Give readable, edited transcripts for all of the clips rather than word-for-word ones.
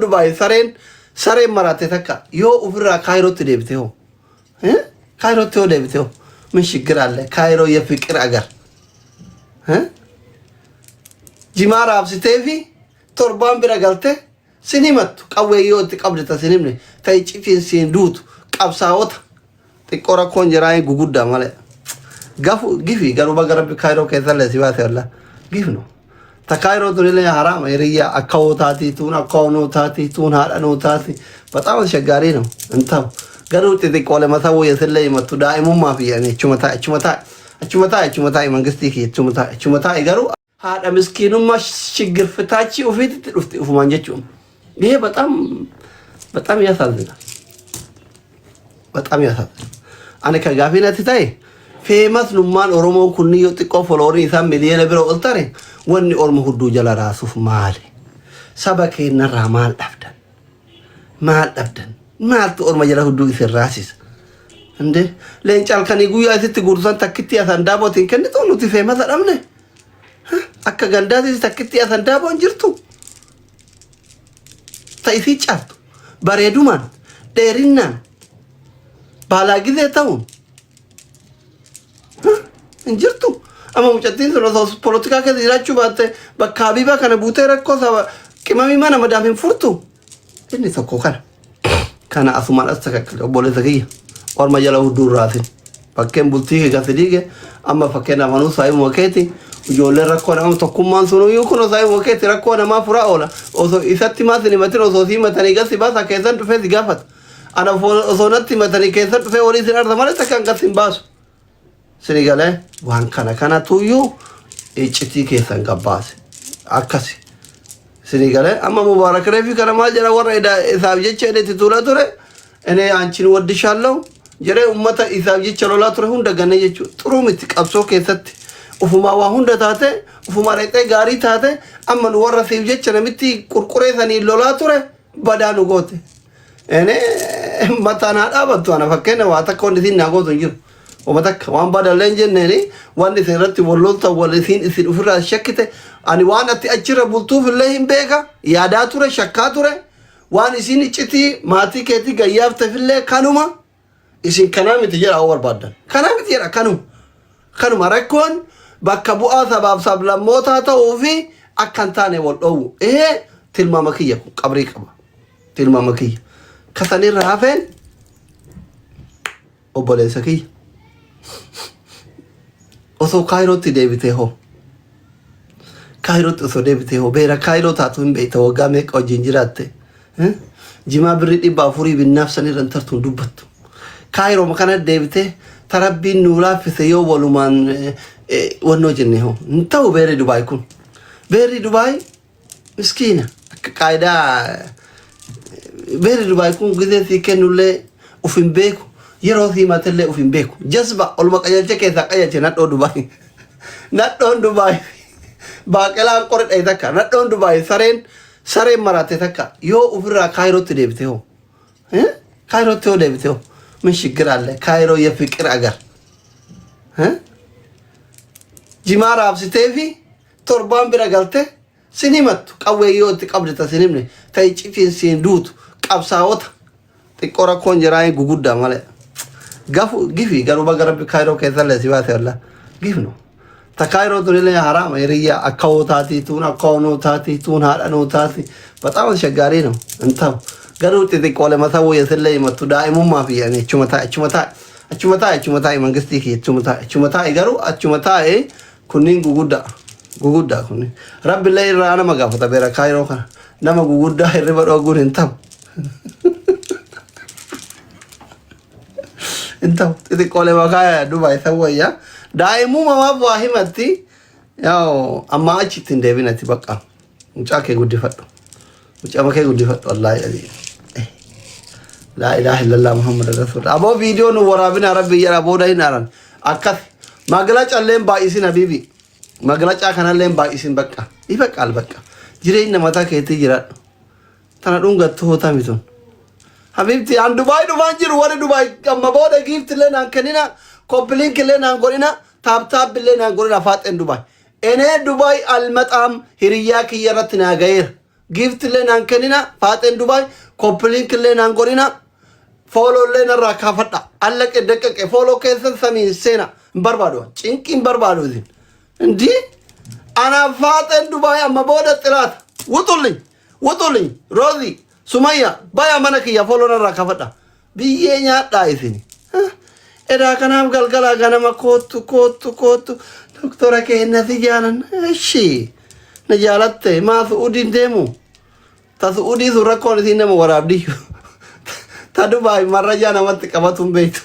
Dubai sareen marate takka yoo ufirraa Kaayirootti deebite hoo Kaayirootti hoo deebite hoo ምን ችግር አለ ካይሮ የፍቅር አገር ጂማራ አብስቴፊ ቶርባን ቢረጋልተ ሲኒመቱ ቀወዮት ቀብደተ ሲኒምነ ታይጪፊን ሲንዱት ቀብሳውት ጥቆራ ኮንጀራይ ጉጉዳ ማለት ጋፉ ግፊ ጋሩ ባገረብ ካይሮ ከዘለ ሲባተ ያላ ግፍ ነው ተካይሮ ዱለ ሐራም የሪያ አካውታቲ ቱን አካውኖታቲ ቱን ሃዳኖታቲ በጣም አስቸጋሪ ነው እንታው ገሩት ጥቆለ መታው የሰለ ይመቱ ዳይሙ ማፊያኔ ቹመታ መንግስት ይክ ቹመታ ይገሩ ሃዳ ምስኪኑማ ችግር ፍታቺ ኡፊት ጥፍት ኡፍ ማንጀቹ ይሄ በጣም ያሳዝናል በጣም ያሳዝናል አነ ከጋፊነት ታይ ፌመስ ኑማን ኦሮሞ ኩንዮ ጥቆ ፎሎሪ ሳም ሚሊየን ብሮ ኦልታሬ ወኒ ኦሮሞ ሁዱ ጀላራሱፍ ማለ ሰበከና ራማል አፍደን ማልቱ ኦሮሞ ጀላ ሁዱ ይሰራሲስ እንዴ ለንጫል ከኒ ጉያ እት ጉርሳን ተክቲ ያሳንዳቦቲን ከንቶ ኑቲ ፌመስ አዳምነ አከ ገንዳቲ ተክቲ ያሳንዳቦ እንጅርቱ ታይሲ ጫቱ ባሬዱማን ዴሪና ባላጊዜ ታው እንጅርቱ አማ ሙጨቲን ስለሶስ ፖለቲካ ከዚራቹ ባተ በካቢባ ከነ ቡቴ ረኮ ሰባ ቅመሚ ማና መዳፊን ፉርቱ እኔ ተኮካና kana asumaan astakakkale obbolee zakiyya orma jala hudurraatin bakkeen bultii gaafidike amma fakkeenya amanuu saayibu wakeeti ijoollee rakkoo nama tokkummaan sunuu yuukun saayibu wakeeti rakkoo namaa furaa oola osoo isatti maasin himatin osoo sii matanii gasi baasa keessan dhufee si gaafata ana osoo natti himatanii keessan dhufee walii sin arda malee takkaan gasi hin baasu sini galee waan kana tuyyuu iccitii keessan gabbaase akkasi sini gale amma mubarak refi kana ma jara wara isaab jecha edeti tula ture ene አንቺን ወድሻለሁ jere ummata isaab jecha lola ture hunda ganne jechu ጥሩ ምት ቀብሶ ከሰት ኡፉማ ዋ ሁንደ ታተ ኡፉማ ረጤ ጋሪ ታተ አመን ወራ ሲብ jecha ነምቲ ቁርቁሬ ሰኒ lola ture badanu gote ene matana ዳበቱ አነ ፈከነ ዋታ ኮንዲሲን ናጎቱ እንጂ ወመተክ ዋን ባዳለን ጀነኒ ዋን ሲረቲ ወሎልታ ወለሲን እሲ ኡፍራ ሸክተ ani waan atti achira bultuuf illee hin beeka yaadaa ture shakkaa ture waan isin iccitii maatii keetii gayyaafteef illee kanuma isin kanaa miti jedha barbaadan kanaa miti jedha kanuma rakkoon bakka bu'aa sabaaf sablammootaa ta'uu fi akka hin taane wal dhoowwu tilmaama kiyya kun qabrii qaba tilmaama kiyya kasanirra hafeen obboleessa kiyya osoo kaayirootti deebitee hoo ካይሮት ሶ ደብቴ ሆ ቤራ ካይሮ ታቱን ቤተ ወጋሜ ቆጂንጅራቴ ጂማ ብሪዲ ባፉሪ ቢናፍሰኒ ረንተርቱን ዱበቱ ካይሮ መከነ ደብቴ ተረቢን ኑላ ፍሰዮ ወሉማን ወኖ ጀኔ ሆ እንተው ቤሪ ዱባይ ኩን ቤሪ ዱባይ ምስኪና ቃይዳ ቤሪ ዱባይ ኩን ግዜ ሲከኑለ ኡፊን ቤኩ የሮ ሲማተለ ኡፊን ቤኩ ጀስባ ኦልማ ቀያቸ ከታ ቀያቸ ናዶ ዱባይ ባቀላን ቆርጥ አይተካ ነዶን ዱባይ sareen marate takka yoo ufirraa Kaayirootti deebite hoo Kaayirootti hoo deebite hoo ምን ችግር አለ ካይሮ የፍቅር አገር ጂማራ አብስቴፊ ቶርባን ቢረጋልተ ሲኒመቱ ቀወዮት ቀብደተ ሲኒምነ ታይጪፊን ሲንዱት ቀብሳውት ጥቆራ ኮንጀራይ ጉጉዳ ማለት ጋፉ ግፊ ጋሩ ባገረብ ካይሮ ከዘለ ሲባተ ያላ ግፍ ነው ተካይሮ ዱለ ሐራም የሪያ አካውታቲ ቱን አካውኖታቲ ቱን ሃዳኖታቲ በጣም አስቸጋሪ ነው እንታው ገሩት ጥቆለ መታው የሰለ ይመቱ ዳይሙ ማፊያኔ ቹመታ መንግስት ይክ ቹመታ ይገሩ ቹመታ ኩኒን ጉጉዳ ኩኒን ረብ ላይ ራና መጋፈታ በራ ካይሮ ከ ነማ ጉጉዳ ይረበዶ ጉን እንታው ጥቆለ ማካያ ዱባይ ሰወያ ዳይሙ ማማብ ዋሂመቲ ያው አማቺት እንደቢነቲ በቃ ሙጫከ ጉዲፈዶ ሙጫመከ ጉዲፈዶ አላህ لا إله إلا الله محمد رسول الله أبو فيديو نورابين عربي يا أبو داين أران أكثر ما قلت عليهم بايسين حبيبي ما قلت أكنا عليهم بايسين بكا يبكى البكا جرين نمتا كيتي جرات تنا دون قطه تاميتون حبيبتي عن دبي جرو ورا دبي كم بودا جيفت لنا كنينا كوبلين كلنا غورينا تاب لنا غورينا فات إن دبي أنا دبي المطعم هريا كي يرتنا غير gift illee naan kennina faaxeen Dubaay koppiliink illee naan godhina follow illee narraa kaafadha allaqe daqqaqe follow keessan samiin seena hin barbaadu cinqii hin barbaadu isin indii ana faaxeen Dubaay amma booda xiraata wuxulli Rozi Sumayya baya mana kiyya follow narraa kaafadha biyyee nyaadhaa isin edaa kanaaf galgala ganama kootu doktora keenya si jaalan ishii na jaalatte maa Su'uudiin deemu ta Su'uudii sun rakkoon isiin nama waraabdiyyu ta Dubaay marrajaa namatti qabatu hin beektu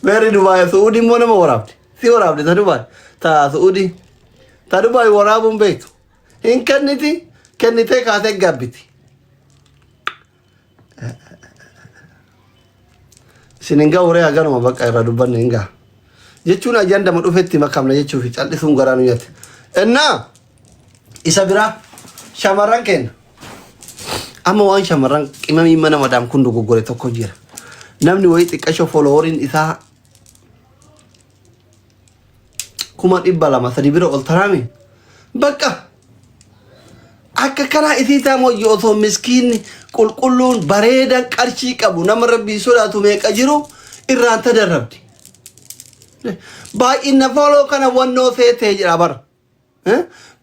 beeri Dubaay Su'uudii immoo nama waraabdi si waraabdi ta Dubaay ta Su'uudii ta Dubaay waraabuun beektu hin kennitee kaatee gabbiti sininga uree aganuma bakka irra dubbanne hingaa jechuun ajandama dhufetti makamna jechuufi callisuun garaanu yatte ennaa isa biraa shamarran kenna amma waan shamarran qimamii mana madaam kun dogoggore tokko jira namni wayii xiqqasho foloworiin isaa 200,000 bira ol taraame bakka akka kana isiisaa moyyoo osoo miskiinni qulqulluun bareedan qarshii qabu nama rabbii sodaatu meeqa jiru irraan tadarrabdi baay'ina foloo kana wannoo seetee jira bara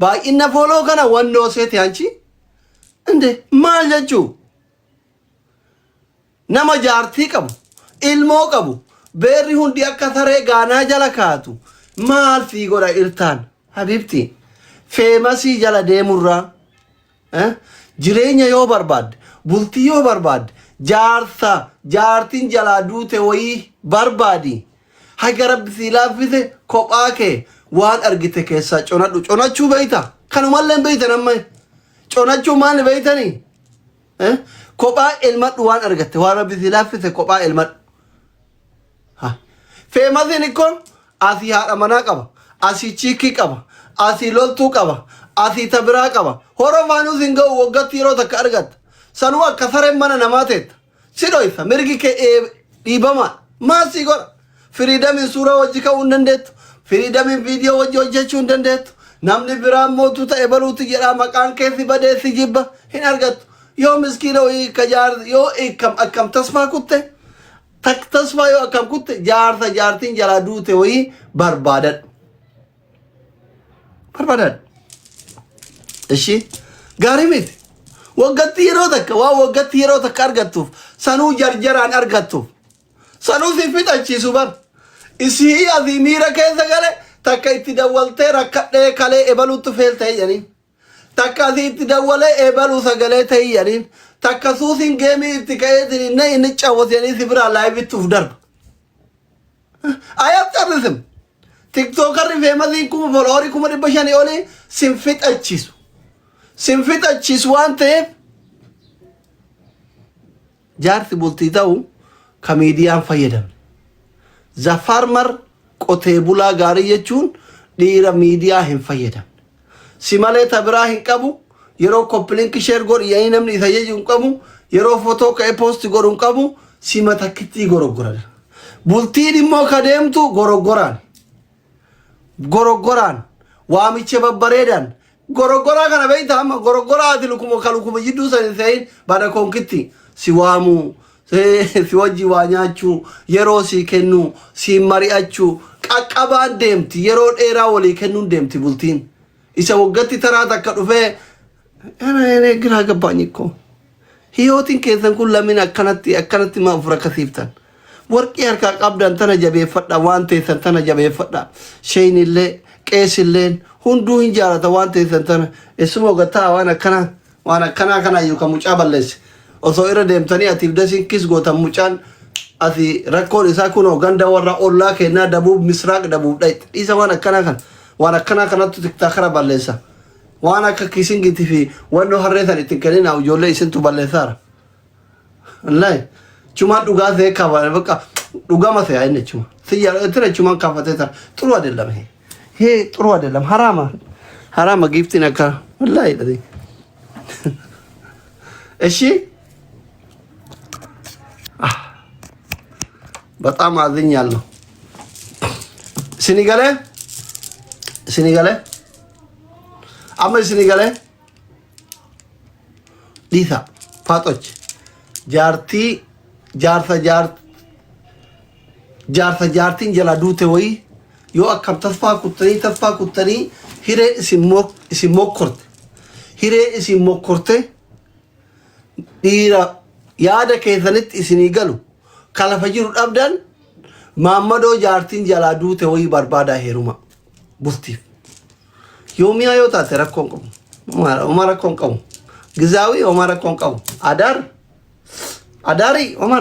baay'ina foloo kana wannoo seetee anchi inde maal jechuu nama jaartii qabu ilmoo qabu beerri hundi akka saree gaanaa jala kaatu maal fi godha irtaan habibti feemasii jala deemurraa jireenya yoo barbaadde bultii yoo barbaadde jaartiin jalaa duute wayii barbaadi haga rabbi si laaffise kophaa kee waan argite keessaa conachuu beeyta kanumallee beeytan amma conachuu maal beeytanii kophaa elmadhu waan argatte waan rabbi si laaffise kophaa elmadhu feemasiin ikkon asii haadha manaa qaba asii chiikii qaba asii loltuu qaba asii tabiraa qaba horofaanuu sin ga'u waggatti yeroo takka argatta sanuu akka sareen mana namaa teetta si dhoysa mirgi kee dhiibamaa maasii godha firiidamiin suuraa wajji ka'uu hin dandeettu firiidamiin viidiyoo wajji hojjechuu hin dandeettu namni biraan mootuu ta'e baluuti jedhaa maqaan keessi badee si jibba hin argattu yoo miskiina wayii yoo akkam tasfaa kutte tasfaa yoo akkam kutte jaartiin jalaa duute wayii barbaadadhu እሺ ጋሪሚት ወገት ይሮተከ ወገት ይሮተከ አርገቱፍ ሰኑ ጀርጀራን አርገቱፍ ሰኑ ሲፍጣቺ ሱበር እሲ አዚ ሚረከ ዘገለ ተከይት ደወልተ ረከደ ከለ ኤበሉት ፌልተ ያኒ ተካዚ ትደወለ ኤበሉ ሰገለ ተያኒ ተከሱሲን ጌሚ ትከይድኒ ነይ እንጫወት ያኒ ሲብራ ላይቭ ቱፍ ደርብ አያጣብስም ቲክቶከር ፌመዚ ኩ ፎሎወሪ ኩ መድበሻኒ ኦሊ ሲንፍጣቺሱ sinfixachiis waan ta'eef jaarsi bultii ta'u ka miidiyaan fayyadamne zafarmar qotee bulaa gaarii jechuun dhiira miidiyaa hin fayyadamne si malee tabiraa hin qabu yeroo koppiliinki sheer godhi yaa'ii namni isa jeju hin qabu yeroo footoo ka'e poosti godhu hin qabu si matakkitti goroggoran bultiin immoo ka deemtu gorogoraan waamicha babbareedan gorogora kana beeyta amma gorogora ati lukuma jidduu san ta'in bada konkitti si waamu si wajji waa nyaachuu yeroo si kennu si mari'achuu qaqqabaan deemti yeroo dheeraa walii kennuun deemti bultiin isa waggatti taraa takka dhufee ene giraa gabbaanyikko hiyootiin keessan kun lamin akkanatti maaf rakkasiiftan warqii harkaa qabdan tana jabeeffadha waan teessan tana jabeeffadha sheenillee qeesilleen hunduu hin jaalata waan teessan tana isuma gataa waan akkanaa kana iyyuu kan mucaa balleesse osoo irra deemtanii atiif dasiin kis gootan mucaan ati rakkoon isaa kunoo ganda warra ollaa kennaa dabuub misraaq dabuub dhayxe dhiisa waan akkanaa kanattu tiktaakara balleessa waan akka kiisingiitii fi wannoo harreesan ittiin kennina ijoollee isintu balleessaara wallahi cumaan dhugaa ta'e kaafame bakka dhugama ta'e inni cuma siyyaatiin cumaan kaafatee tara ጥሩ አይደለም ይሄ ጥሩ አይደለም ሐራማ ጊፍቲን አካ ወላሂ ለዚ እሺ በጣም አዝኛለሁ Sinigale amma sinigale Lisa Fatoch jaartiin jala duute wayi yoo akkam tasfaa kuttanii hiree isin mokkorte dhiira yaada keessanitti isinii galu kalafa jiru dhabdan Maammadoo jaartiin jala duute wayi barbaadaa heeruma bultiif yoomiyaa yoo taate rakkoon qabu Oma rakkoon qabu Gizaawi oma rakkoon qabu Adaari oma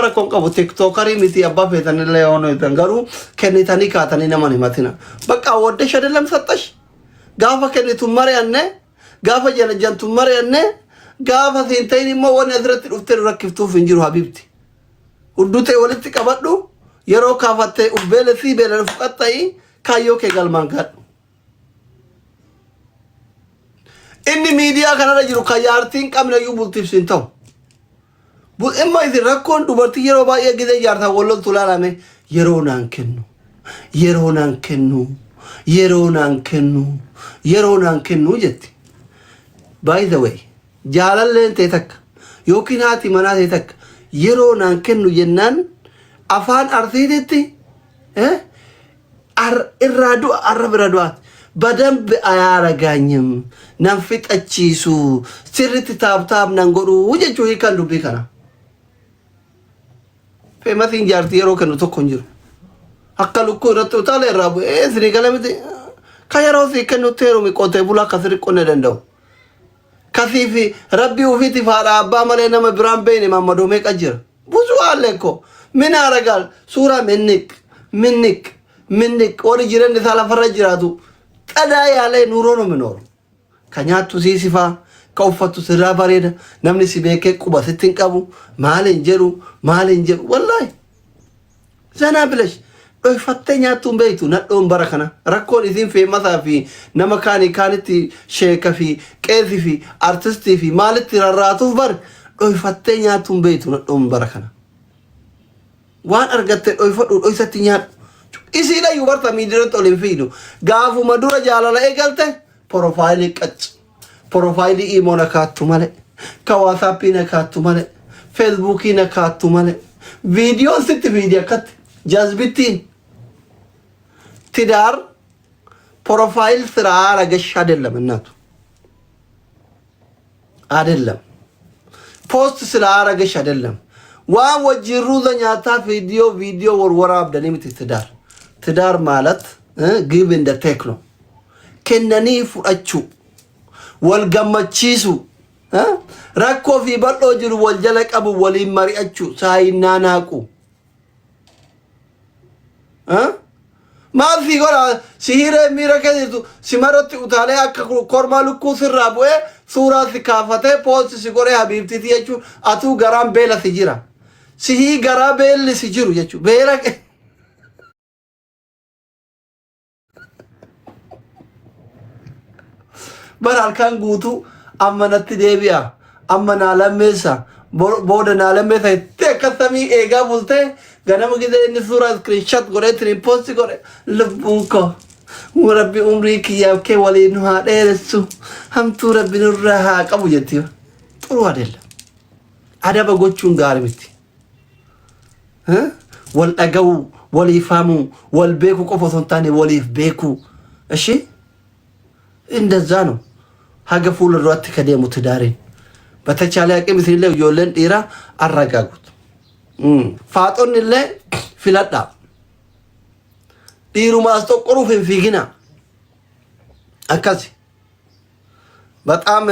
rakkoon qabu tiktookari miti abbaa feetanillee yoonoo itan garuu kennitanii kaatanii nama himatina bakka wadde shadelam saxash gaafa kennitu mari'anne gaafa janajjantu mari'anne gaafa siintayin immoo wanni asirratti dhuftee rakkiftuuf hin jiru habibti uddutee walitti qabadhu yeroo kaafattee ubbeele fi beelal fuqatta'i kaayyoo kee galmaan gaadhu inni miidiyaa kanarra jiru ka jaartiin qabnayyuu bultiifsin ta'u Emma isin rakkoon dubartii yeroo baay'ee gizee jaartaa walloltu laalame yeroo naan kennu jetti. By the way, jaalalleen ta'e takka yookiin haati manaa ta'e takka yeroo naan kennu jennaan afaan arsiititti irraa du'a arra bira du'aati. በደንብ አያረጋኝም ናፍጠቺሱ ስርት ታብታብ ናንጎሩ ወጀቹ ይካንዱ ቢከና ፈማቲን ጃርቲ የሮ ከኑ ተኮንጅሩ አካሉኮ ረቶ ታለ ራቡ እዝሪ ገለምት ካየራው ሲከኑ ቴሩ ሚቆቴ ቡላ ከስሪ ቆነ ደንደው ከፊፊ ረቢው ፊቲ ፋራ አባ መለና መብራን በይኔ ማመዶ መቀጅር ብዙ አለኮ ምን ያረጋል ሱራ ምንክ ወር ጅረን ታላፈረጅራቱ ጠዳ ያለ ኑሮ ነው ምኖር ከኛቱ ሲሲፋ ከውፈቱ ስራ ባሬዳ ነምኒ ሲቤከ ቁባ ስትንቀቡ ማለንጀሩ ወላሂ ዘና ብለሽ ፈተኛቱን በይቱ ነዶን በረከና ረኮን ኢዚን ፌመሳ ፊ ነመካኒ ካንቲ ሼከፊ ቄዚፊ አርቲስቲፊ ማለት ረራቱፍ በር ፈተኛቱን በይቱ ነዶን በረከና ዋን አርገተ ፈዱ ሰትኛ Isi la yubarta midire tolin fidu gaafu madura jalala egalte profile imo na kattu male ka WhatsApp na kattu male Facebook na kattu male video kat jazbitin tidar profile sira ragash adellam post sira ragash adellam wa wajru zanyata video warwara abdanimit tidar ትዳር ማለት ግብ እንደ ቴክኖ ከነኒ ፉአቹ ወልገመቺሱ ረኮ ፊ በሎ ጅሩ ወልጀለቀቡ ወሊመሪአቹ ሳይናናቁ ማፊ ጎራ ሲሂረ ሚረከቱ ሲመረጥ ኡታለ አከ ኮርማሉኩ ስራቡ ሱራ ሲካፈተ ፖስት ሲጎረ ሀቢብቲ ትየቹ አቱ ገራም ቤለ ሲጅራ ሲሂ ገራ ቤል ሲጅሩ የቹ ቤለ Baralkan guutu ammanatti deebi'a ammanaa lammeessa booda naa lammeessa itti akkasumii eegaa bultee ganama gidee inni suuraa screenshot godhee tiriposti godhe lubbuun koo rabbi umrii kiyyaaf kee waliin haa dheeressu hamtuu rabbi nurraa haa qabu jetti xuru adeella adaba gochuun gaarii miti wal dhaga'uu waliif haamuu wal beekuu qofa osoo hin taane waliif beekuu እሺ እንደዛ ነው ሀገ ፉል ሯት ከደሙ ትዳሬን በተቻለ አቅም ሲለው ይወለን ዲራ አረጋጉት ፋጦን ለ ፍላዳ ዲሩ ማስተቆሩ ፍንፊግና አካዚ በጣም